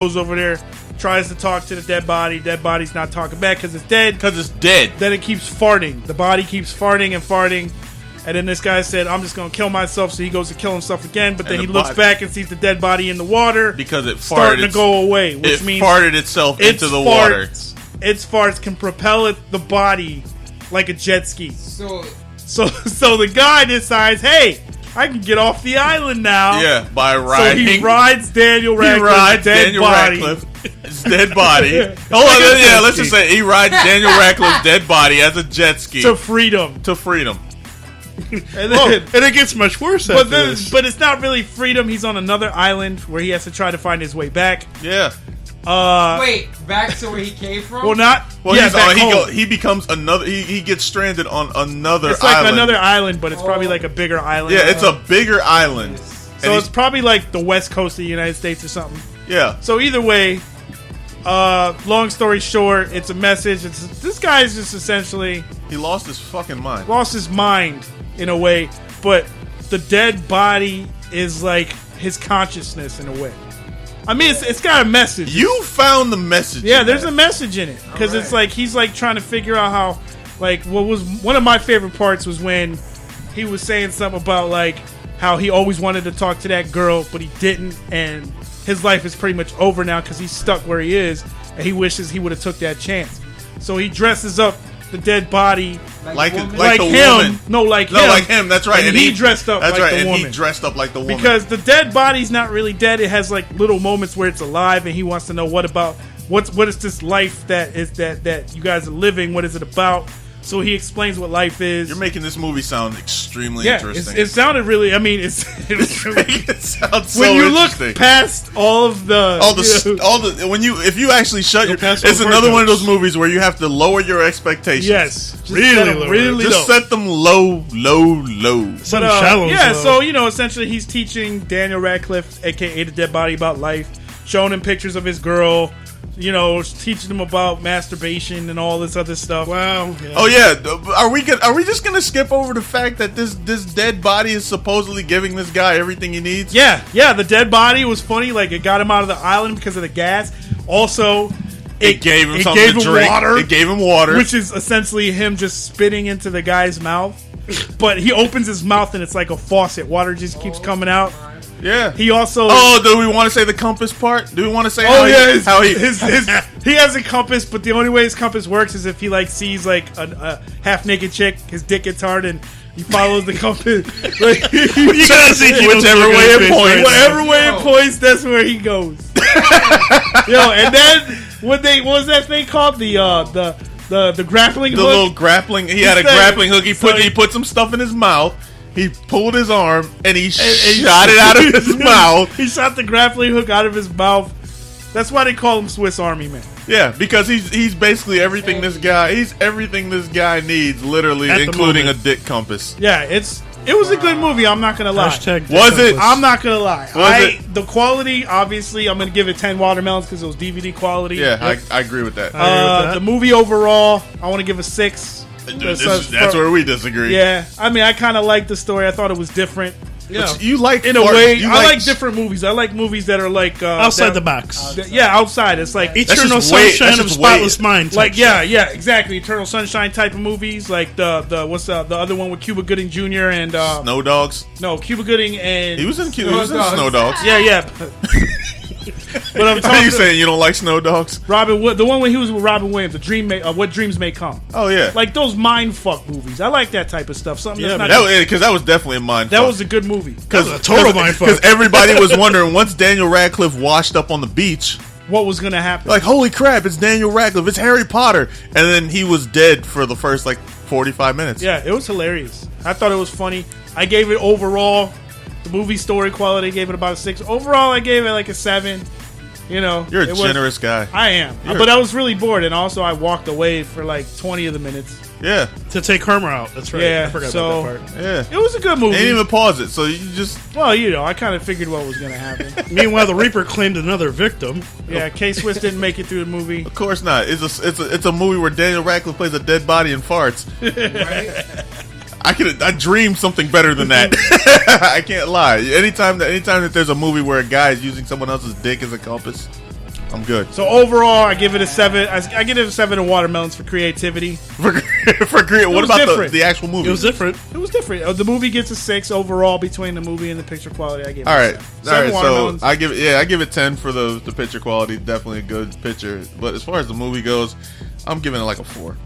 goes over there, tries to talk to the dead body. Dead body's not talking back because it's dead. Then it keeps farting. The body keeps farting and farting. And then this guy said, I'm just going to kill myself. So he goes to kill himself again. But then he looks back and sees the dead body in the water. Because it starting to go away. Which means farted itself into the water. Its farts can propel the body like a jet ski. So the guy decides, hey, I can get off the island now. Yeah, by riding. So he rides Daniel Radcliffe's dead body. Hold on, yeah, let's just say he rides Daniel Radcliffe's dead body as a jet ski. To freedom. And it gets much worse but it's not really freedom. He's on another island where he has to try to find his way back. Yeah. Wait, back to where he came from? He becomes another. He gets stranded on another island. It's like another island, but it's probably like a bigger island. Yeah, it's a bigger island. So it's probably like the west coast of the United States or something. Yeah. So either way, long story short, it's a message. This guy is just essentially... He lost his fucking mind. Lost his mind, in a way. But the dead body is like his consciousness, in a way. I mean, it's got a message. You found the message. Yeah, there's a message in it. Because it's like, he's like trying to figure out how, like, what was one of my favorite parts was when he was saying something about, like, how he always wanted to talk to that girl, but he didn't, and his life is pretty much over now because he's stuck where he is, and he wishes he would have took that chance. So he dresses up the dead body like him. Woman. Like him. That's right. And he dressed up like the woman. He dressed up like the woman. Because the dead body's not really dead. It has like little moments where it's alive, and he wants to know what is this life that you guys are living? What is it about? So he explains what life is. You're making this movie sound extremely interesting. It sounded really. I mean, it really. It sounds so when you interesting. Look past all the if you actually shut your, it's another one of those movies where you have to lower your expectations. Yes, really set them low. Some shallow. Yeah, so essentially, he's teaching Daniel Radcliffe, aka the dead body, about life, showing him pictures of his girl. Teaching them about masturbation and all this other stuff. Wow. Yeah. Oh yeah. Are we just gonna skip over the fact that this dead body is supposedly giving this guy everything he needs? Yeah. The dead body was funny. Like, it got him out of the island because of the gas. Also, it gave him something to drink. Water. It gave him water, which is essentially him just spitting into the guy's mouth. But he opens his mouth and it's like a faucet. Water just keeps coming out. Yeah. He also. Oh, do we want to say the compass part? Do we want to say? He has a compass, but the only way his compass works is if he sees a half naked chick. His dick gets hard, and he follows the compass. Whichever way it points. Whatever way it points, that's where he goes. And then what was that thing called? The grappling hook. The little grappling. He had a grappling hook. He put some stuff in his mouth. He pulled his arm and he shot it out of his mouth. He shot the grappling hook out of his mouth. That's why they call him Swiss Army Man. Yeah, because he's basically everything this guy. He's everything this guy needs, literally, including a dick compass. Yeah, it was a good movie. I'm not gonna lie. Was it? I'm not gonna lie. Was it? The quality, obviously, I'm gonna give it 10 watermelons because it was DVD quality. Yeah, I agree with that. The movie overall, I want to give a 6. That's where we disagree. Yeah, I mean, I kind of liked the story. I thought it was different. Yeah, you like in a way. I like different movies. I like movies that are like outside the box. Outside. It's like Eternal Sunshine of a Spotless Mind. Like exactly. Eternal Sunshine type of movies. Like the what's the other one with Cuba Gooding Jr. and Snow Dogs. No, Cuba Gooding and he was in Snow Dogs. Yeah. But I'm talking. Are you saying you don't like Snow Dogs? The one when he was with Robin Williams, What Dreams May Come. Oh yeah, like those mindfuck movies. I like that type of stuff. Something because that was definitely a mindfuck. That was a good movie. That was a total mindfuck. Because everybody was wondering once Daniel Radcliffe washed up on the beach, what was going to happen? Like, holy crap, it's Daniel Radcliffe, it's Harry Potter, and then he was dead for the first 45 minutes. Yeah, it was hilarious. I thought it was funny. I gave it overall. The movie story quality, gave it about a 6. Overall, I gave it a 7. You're a generous guy. I am. But I was really bored, and also I walked away for 20 of the minutes. Yeah. To take Hermer out. That's right. Yeah, I forgot about that part. Yeah. It was a good movie. They didn't even pause it, so you just... Well, I kind of figured what was going to happen. Meanwhile, the Reaper claimed another victim. Yeah, K-Swiss didn't make it through the movie. Of course not. It's a movie where Daniel Radcliffe plays a dead body and farts. Right? I dreamed something better than that. I can't lie. Anytime that there's a movie where a guy is using someone else's dick as a compass, I'm good. So overall, I give it a 7. I give it a 7 in watermelons for creativity. For what about the actual movie? It was different. It was different. The movie gets a 6 overall between the movie and the picture quality. I give it all a right. 7. All right. Watermelons. So I give it 10 for the picture quality. Definitely a good picture. But as far as the movie goes, I'm giving it like a 4.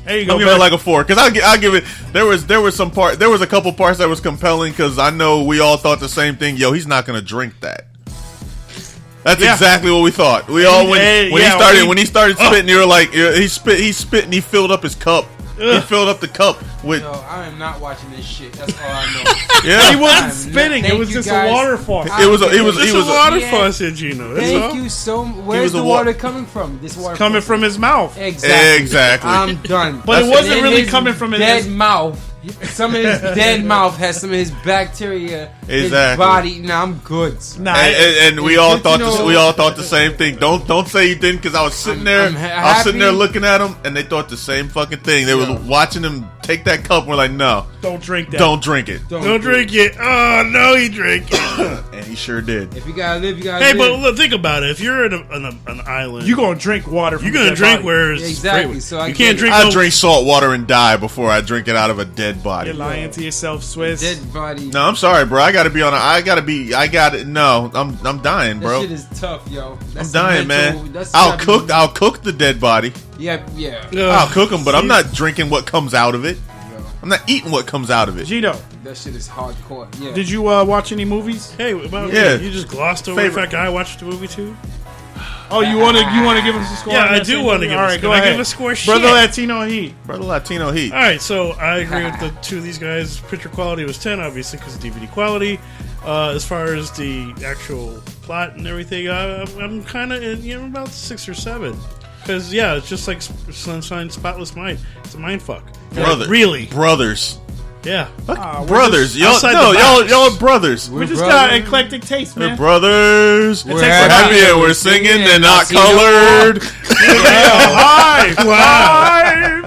There you go. I'm giving it like a 4 because I'll give it. There was a couple parts that was compelling because I know we all thought the same thing. Yo, he's not gonna drink that. That's exactly what we thought. We all when he started spitting, you were like, he spit and he filled up his cup. He filled up the cup with. Yo, I am not watching this shit. That's all I know. Yeah, he wasn't spitting. It was just a waterfall. It was a water faucet, Gino. That's Thank all. you so much. Where's the water coming from? This water coming from his mouth. Exactly. I'm done. But it wasn't really coming from his dead mouth. Some of his dead mouth has some of his bacteria. His body. Nah, I'm good. Nah, and we all thought the same thing. Don't say you didn't because I was sitting there. I was sitting there looking at them, and they thought the same fucking thing. They were watching him take that cup. And we're like, no, don't drink that. Don't drink it. Don't drink it. Oh no, he drank it, and he sure did. If you gotta live, you gotta live. Hey, but look, think about it. If you're in an island, you're gonna drink water. You're gonna drink where it's exactly. So you can't drink. I drink salt water and die before I drink it out of a dead body. You're lying to yourself, Swiss. Dead body. No, I'm sorry, bro. I got it. No, I'm dying, bro. That shit is tough, yo. I'm dying, man. I'll cook the dead body. Yeah. I'll cook them, but I'm not drinking what comes out of it. I'm not eating what comes out of it. Gino, that shit is hardcore. Yeah. Did you watch any movies? Hey, you just glossed over the fact I watched the movie too. Oh, you want to give us a score? Yeah, I do want to give. All right, go ahead. Give a score. Brother Latino Heat. All right, so I agree with the two of these guys. Picture quality was 10, obviously, because of DVD quality. As far as the actual plot and everything, I'm kind of about 6 or 7. Because it's just like Sunshine Spotless Mind. It's a mind fuck. Brothers. Yeah. Brothers. Y'all are brothers. We just got eclectic taste, man. We're brothers. We're happy and we're singing and not colored. High.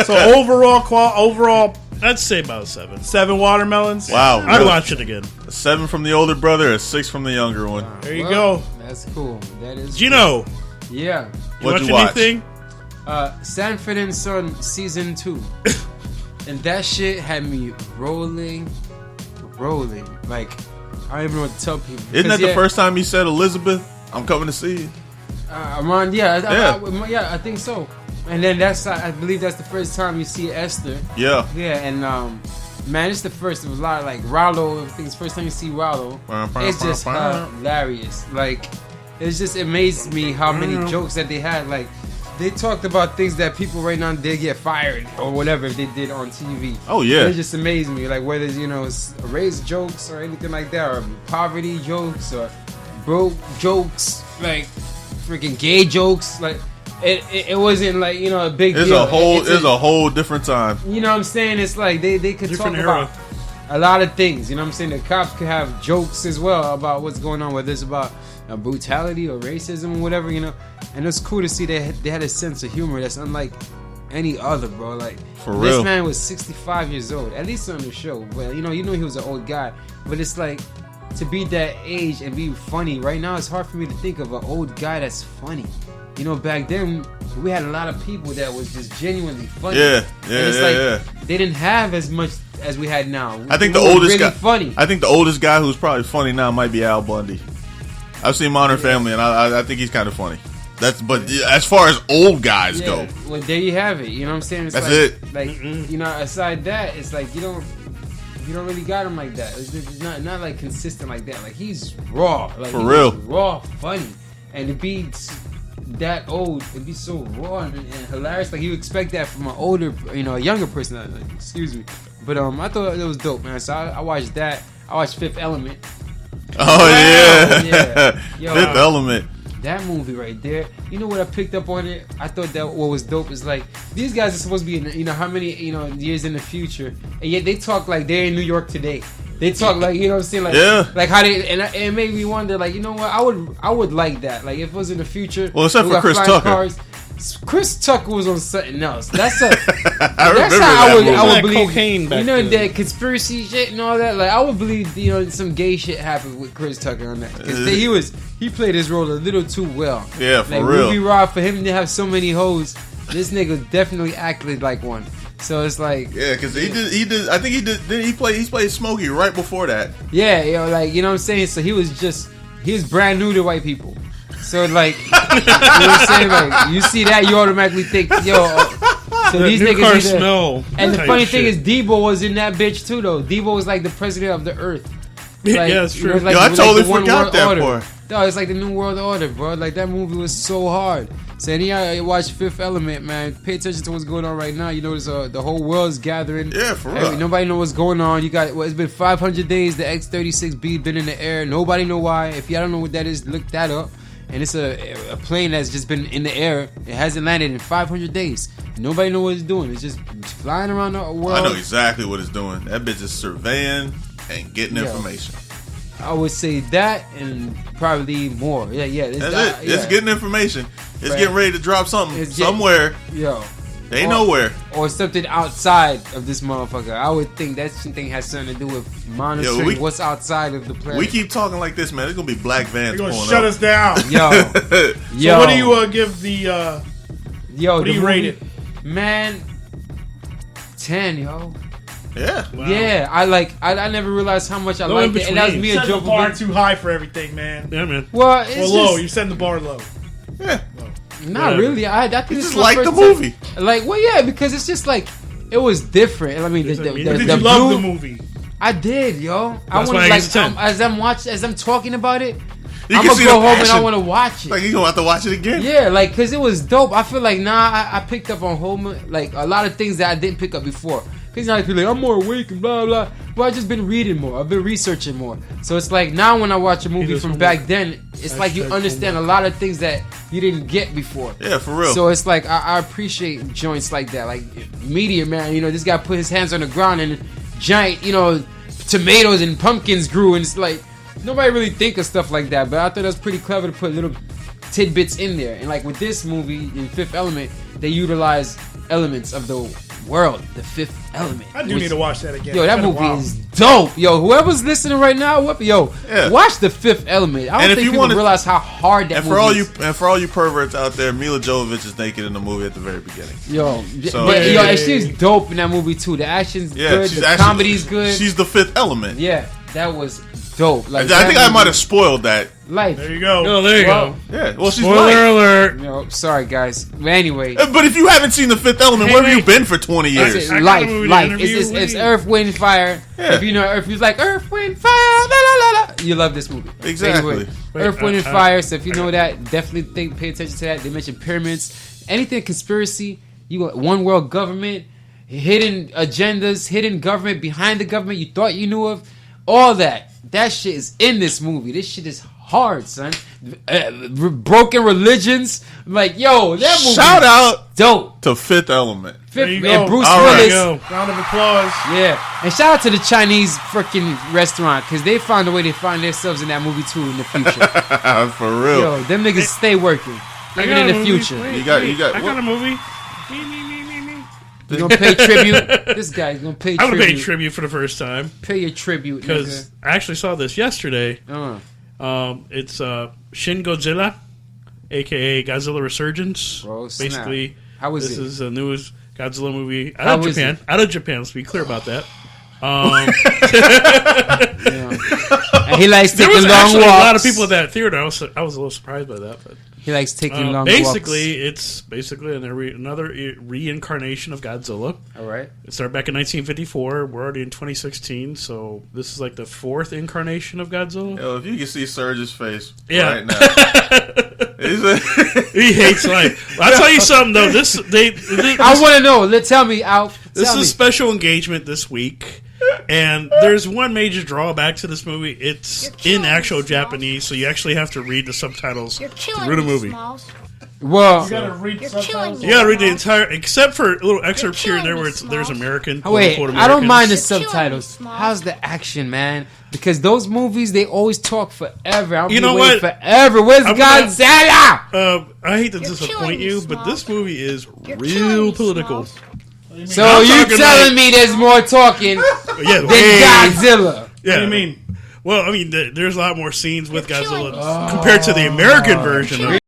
So overall, I'd say about 7. 7 watermelons. Wow. I'd watch it again. A 7 from the older brother, a 6 from the younger one. There you go. That's cool. That is Gino. Cool. Yeah. What'd you watch? Anything? Sanford and Son season 2. And that shit had me rolling. Like, I don't even know what to tell people. Isn't that the first time he said, Elizabeth, I'm coming to see you? I think so. And then I believe that's the first time you see Esther. Yeah. Yeah, and man, it's the first of a lot. Like Rollo, I think it's the first time you see Rollo. It's just hilarious. Like, it just amazed me how many jokes that they had. Like, they talked about things that people right now they get fired or whatever if they did on TV. Oh yeah, it just amazed me. Like whether it's race jokes or anything like that, or poverty jokes or broke jokes, like freaking gay jokes. Like it wasn't like a big deal. It's a whole different time. You know what I'm saying? It's like they could different talk era. about a lot of things. You know what I'm saying? The cops could have jokes as well about what's going on, whether it's about brutality or racism or whatever, and it's cool to see they had a sense of humor that's unlike any other, bro. Like, for real, this man was 65 years old, at least on the show. Well, you know he was an old guy, but it's like to be that age and be funny right now. It's hard for me to think of an old guy that's funny. Back then we had a lot of people that was just genuinely funny. Yeah. They didn't have as much as we had now. I think the oldest really guy funny. I think the oldest guy who's probably funny now might be Al Bundy. I've seen Modern Family, and I think he's kind of funny. But as far as old guys go, well, there you have it. You know what I'm saying? It's that's like, it. Like aside that, it's like you don't really got him like that. It's not like consistent like that. Like he's raw, like for real, raw, funny, and to be that old and be so raw and hilarious. Like you expect that from an older, a younger person. Like, excuse me, but I thought it was dope, man. So I watched that. I watched Fifth Element. Oh yeah. Yo, Fifth Element. That movie right there. You know what I picked up on it? I thought that what was dope is like these guys are supposed to be in how many years in the future, and yet they talk like they're in New York today. They talk like what I'm saying, like how they and it made me wonder, like what I would like that, like if it was in the future. Well, except for Chris Tucker. Cars, Chris Tucker was on something else. That's a. I That's remember how that movie. I would Like believe. cocaine back You know then. that conspiracy shit and all that. Like I would believe some gay shit happened with Chris Tucker on that because he played his role a little too well. Yeah, for like, real. Ruby Rod, for him to have so many hoes, this nigga definitely acted like one. So it's like Yeah, because he did. I think he did. Didn't he play? He played Smokey right before that. yeah, like you know what I'm saying. So he was brand new to white people. So like you know what I'm saying, like you see that you automatically think so these New niggas car either, smell. and the type funny shit. thing is Debo was in that bitch too though. Debo was like the president of the earth. Like, Yeah, that's true. it was Yo, I it was totally the one forgot world that order. part. No, it's like the new world order, bro. Like that movie was so hard. So anyhow, watch Fifth Element, man. Pay attention to what's going on right now. You notice the whole world's gathering. Yeah, for real. Nobody know what's going on. You got it's been 500 days. The X-36B been in the air. Nobody know why. If y'all don't know what that is, look that up. And it's a plane that's just been in the air. It hasn't landed in 500 days. Nobody know what it's doing. It's just flying around the world. I know exactly what it's doing. That bitch is surveying and getting information. I would say that and probably more. Yeah. That's it. It's getting information. It's Right. getting ready to drop something It's somewhere. Yo. They Or- nowhere. Or something outside of this motherfucker. I would think that thing has something to do with monitoring what's outside of the planet. We keep talking like this, man. There's gonna be black vans They're gonna pulling shut up. us down. Yo. So what do you give the? Yo, what do you rate it? Man, 10, yo. Yeah. Wow. Yeah, I never realized how much I No liked in it. And that was between. me You a set the joke. bar too high for everything, man. Yeah, man. Well, it's Well, low. just, You're setting the bar low. Yeah. not Whatever. really. I think You this just is my like the first movie. time. Like, well, yeah, because it's just like it was different. I mean, the Did Did the you love blue, the movie? I did, yo. I That's want why to it's a 10. as I'm talking about it. You I'm can gonna see go the home and I passion. want to watch it. Like you gonna have to watch it again. Yeah, like, cause it was dope. I feel like I picked up on like a lot of things that I didn't pick up before. Cause you know, like, I'm more awake and blah blah. Well, I've just been reading more. I've been researching more. So it's like now when I watch a movie does from homework. back then, it's like you understand a lot of things that you didn't get before. Yeah, for real. So it's like I appreciate joints like that, like Meteor Man. You know, this guy put his hands on the ground and giant, tomatoes and pumpkins grew, and it's like nobody really think of stuff like that. But I thought it was pretty clever to put little tidbits in there. And like with this movie in Fifth Element, they utilize elements of the world, the Fifth Element. I do need to watch that again. Yo, It's that been a movie while. is dope. Yo, whoever's listening right now, Yeah. watch the Fifth Element. I And don't if think you people wanna- realize how hard that and movie for all is. you perverts out there, Mila Jovovich is naked in the movie at the very beginning. Yo, So- but Yeah. and she's dope in that movie too. The action's Yeah, good, she's the actually, comedy's good. She's the Fifth Element. Yeah, that was dope. Like I think I might have spoiled that. life. There you go. Oh, there you Well, go. Yeah. Well, she's Spoiler light. alert. No, sorry guys. But anyway, But if you haven't seen the Fifth Element, where have you been for 20 it's years? I got a life. movie to Life. interview It's with you. Earth, Wind, Fire. Yeah. If you know Earth, you're like Earth, Wind, Fire. La la la la. You love this movie. Exactly. Anyway, Wait, Earth, Wind, and I- Fire. So if you know that, definitely pay attention to that. They mentioned pyramids, anything conspiracy. You got one world government, hidden agendas, hidden government behind the government you thought you knew of. All that. That shit is in this movie. This shit is hard, son. Broken religions. Like, yo, that movie Shout out dope. to Fifth Element. There you And go. Bruce All right. Willis. Go. Round of applause. Yeah. And shout out to the Chinese freaking restaurant because they found a way to find themselves in that movie too in the future. For real. Yo, them niggas stay working. I Even got in a the movie. future. Wait, You got- wait. you got- I what? got a movie. You gonna pay tribute? This guy's gonna pay I'm gonna pay tribute. tribute for the first time Pay your tribute, because I actually saw this yesterday. nigga. It's Shin Godzilla, aka Godzilla Resurgence. Bro, snap. Basically, How was this it? is the newest Godzilla movie How out of was Japan. it? Out of Japan. Let's be clear about that. And he likes There taking was long actually walks. a lot of people at that theater. I was a little surprised by that, but He likes taking long basically, it's basically another reincarnation of Godzilla. walks. All right. It started back in 1954. We're already in 2016, so this is like the fourth incarnation of Godzilla. Yo, if you can see Surge's face Yeah. right now. He's a- He hates life. I'll tell you something though. This I want to know. Tell me, Al. This Tell is a me. special engagement this week. And there's one major drawback to this movie. It's in actual Japanese, so you actually have to read the subtitles You're to killing read the me, movie. Smalls. Well, You gotta read subtitles. You gotta read the entire, except for little excerpts here and there where there's American. wait, quote, I don't mind the Americans. subtitles. How's the action, man? Because those movies, they always talk forever. I'll You be know waiting what? forever. Where's I'm gonna- Godzilla? I hate to disappoint you, but this movie is real political. So I'm you talking telling like- me there's more talking Yeah, than way- Godzilla? Yeah. What do you mean? Well, I mean, there's a lot more scenes with Godzilla compared to the American version of it.